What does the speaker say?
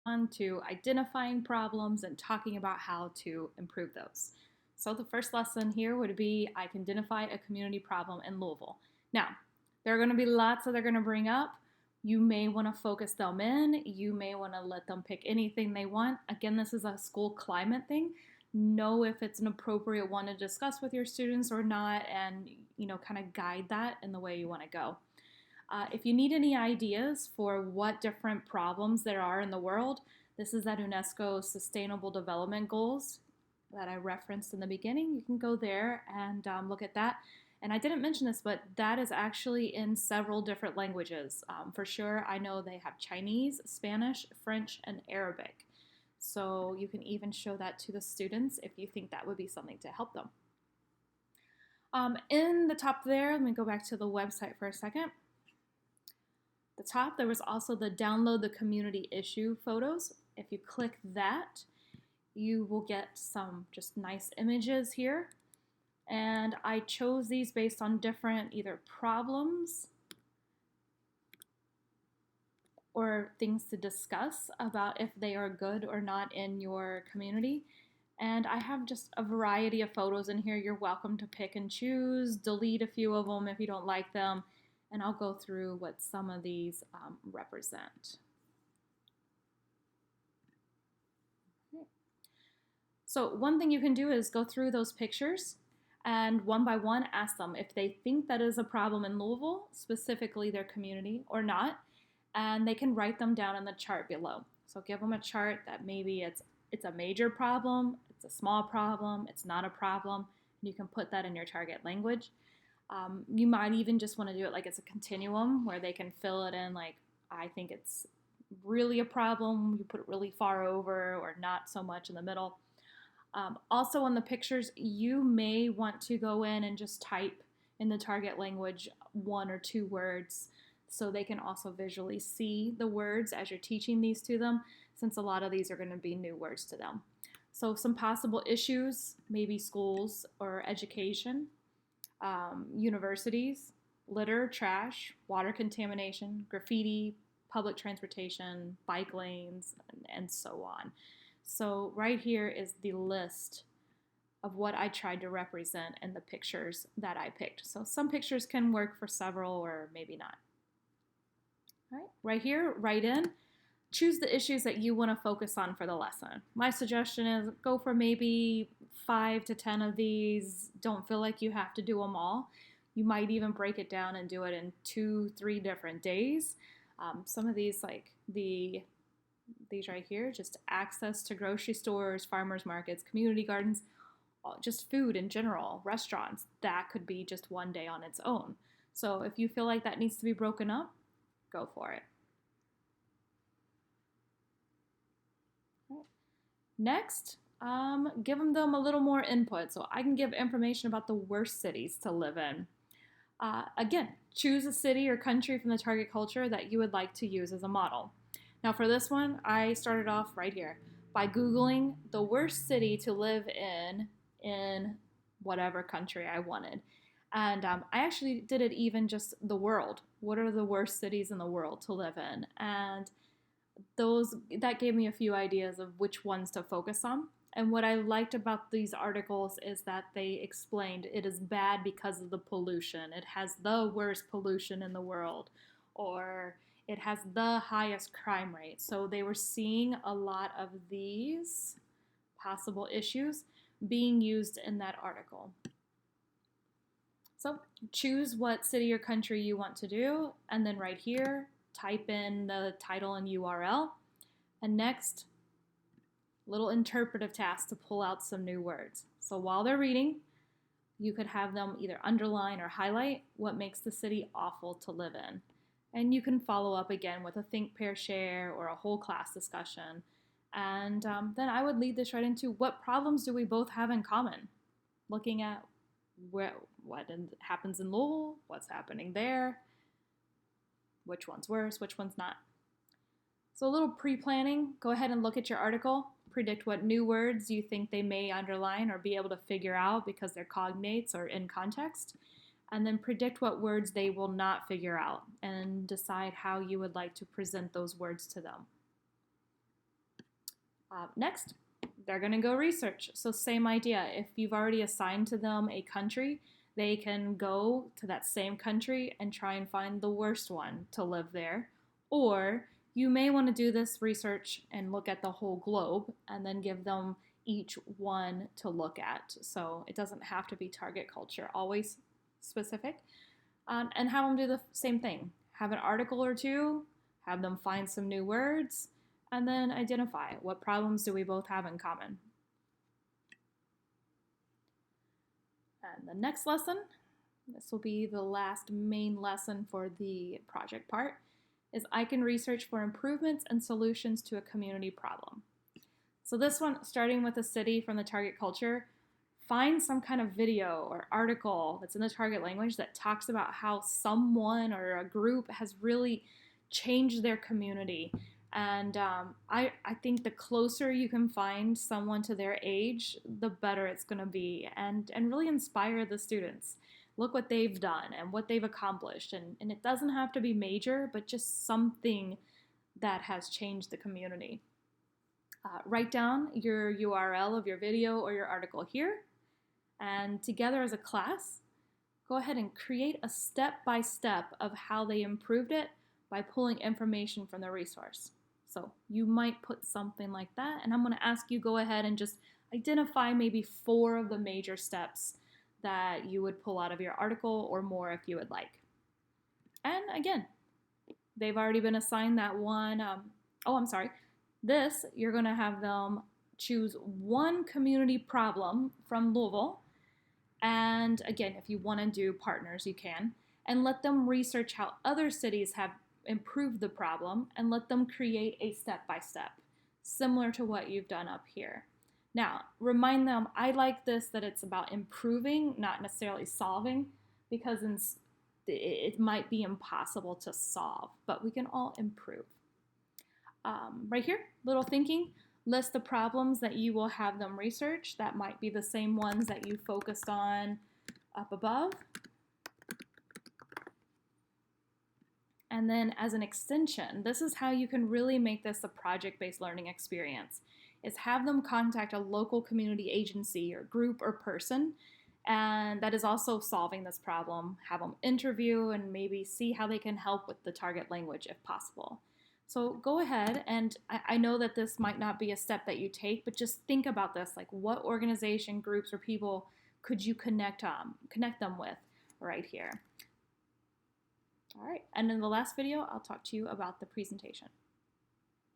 on to identifying problems and talking about how to improve those. So the first lesson here would be I can identify a community problem in Louisville. Now, there are going to be lots that they're going to bring up. You may want to focus them in. You may want to let them pick anything they want. Again, this is a school climate thing. Know if it's an appropriate one to discuss with your students or not, and kind of guide that in the way you want to go. If you need any ideas for what different problems there are in the world, this is at UNESCO's Sustainable Development Goals that I referenced in the beginning. You can go there and look at that. And I didn't mention this, but that is actually in several different languages. For sure, I know they have Chinese, Spanish, French, and Arabic. So you can even show that to the students if you think that would be something to help them. In the top there, let me go back to the website for a second. The top, there was also the download the community issue photos. If you click that, you will get some just nice images here. And I chose these based on different either problems or things to discuss about if they are good or not in your community. And I have just a variety of photos in here. You're welcome to pick and choose, delete a few of them if you don't like them, and I'll go through what some of these represent. Okay. So one thing you can do is go through those pictures and one by one ask them if they think that is a problem in Louisville, specifically their community, or not, and they can write them down in the chart below. So give them a chart that maybe it's a major problem, it's a small problem, it's not a problem, and you can put that in your target language. You might even just want to do it like it's a continuum where they can fill it in like, I think it's really a problem, you put it really far over or not so much in the middle. Also on the pictures, you may want to go in and just type in the target language 1 or 2 words so they can also visually see the words as you're teaching these to them, since a lot of these are going to be new words to them. So some possible issues, maybe schools or education, universities, litter, trash, water contamination, graffiti, public transportation, bike lanes, and so on. So right here is the list of what I tried to represent in the pictures that I picked. So some pictures can work for several or maybe not. All right, right here, write in, choose the issues that you want to focus on for the lesson. My suggestion is go for maybe 5 to 10 of these. Don't feel like you have to do them all. You might even break it down and do it in 2-3 different days. Some of these, like these right here, just access to grocery stores, farmers markets, community gardens, just food in general, restaurants, that could be just one day on its own. So if you feel like that needs to be broken up, go for it. Next, give them a little more input. So I can give information about the worst cities to live in. Again, choose a city or country from the target culture that you would like to use as a model. Now for this one, I started off right here by Googling the worst city to live in whatever country I wanted. And I actually did it even just the world. What are the worst cities in the world to live in? And that gave me a few ideas of which ones to focus on. And what I liked about these articles is that they explained it is bad because of the pollution. It has the worst pollution in the world, or it has the highest crime rate. So they were seeing a lot of these possible issues being used in that article. So choose what city or country you want to do, and then right here, type in the title and URL. And next, little interpretive task to pull out some new words. So while they're reading, you could have them either underline or highlight what makes the city awful to live in. And you can follow up again with a think, pair, share, or a whole class discussion. And then I would lead this right into what problems do we both have in common? Looking at what happens in Louisville, what's happening there, which one's worse, which one's not. So a little pre-planning, go ahead and look at your article, predict what new words you think they may underline or be able to figure out because they're cognates or in context, and then predict what words they will not figure out and decide how you would like to present those words to them. Next, they're going to go research. So same idea. If you've already assigned to them a country, they can go to that same country and try and find the worst one to live there. Or you may want to do this research and look at the whole globe and then give them each one to look at. So it doesn't have to be target culture, always specific. And have them do the same thing. Have an article or two, have them find some new words, and then identify what problems do we both have in common. And the next lesson, this will be the last main lesson for the project part, is I can research for improvements and solutions to a community problem. So this one, starting with a city from the target culture, find some kind of video or article that's in the target language that talks about how someone or a group has really changed their community. And I think the closer you can find someone to their age, the better it's going to be, and really inspire the students. Look what they've done and what they've accomplished. And it doesn't have to be major, but just something that has changed the community. Write down your URL of your video or your article here. And together as a class, go ahead and create a step-by-step of how they improved it by pulling information from the resource. So you might put something like that, and I'm going to ask you go ahead and just identify maybe 4 of the major steps that you would pull out of your article, or more if you would like. And again, they've already been assigned that one. This, you're going to have them choose one community problem from Louisville. And again, if you want to do partners, you can. And let them research how other cities have improved the problem and let them create a step-by-step, similar to what you've done up here. Now, remind them, I like this, that it's about improving, not necessarily solving, because it might be impossible to solve, but we can all improve. Right here, little thinking. List the problems that you will have them research. That might be the same ones that you focused on up above. And then as an extension, this is how you can really make this a project-based learning experience, is have them contact a local community agency or group or person, and that is also solving this problem. Have them interview and maybe see how they can help with the target language if possible. So go ahead, and I know that this might not be a step that you take, but just think about this, like what organization, groups, or people could you connect them with right here. All right, and in the last video, I'll talk to you about the presentation.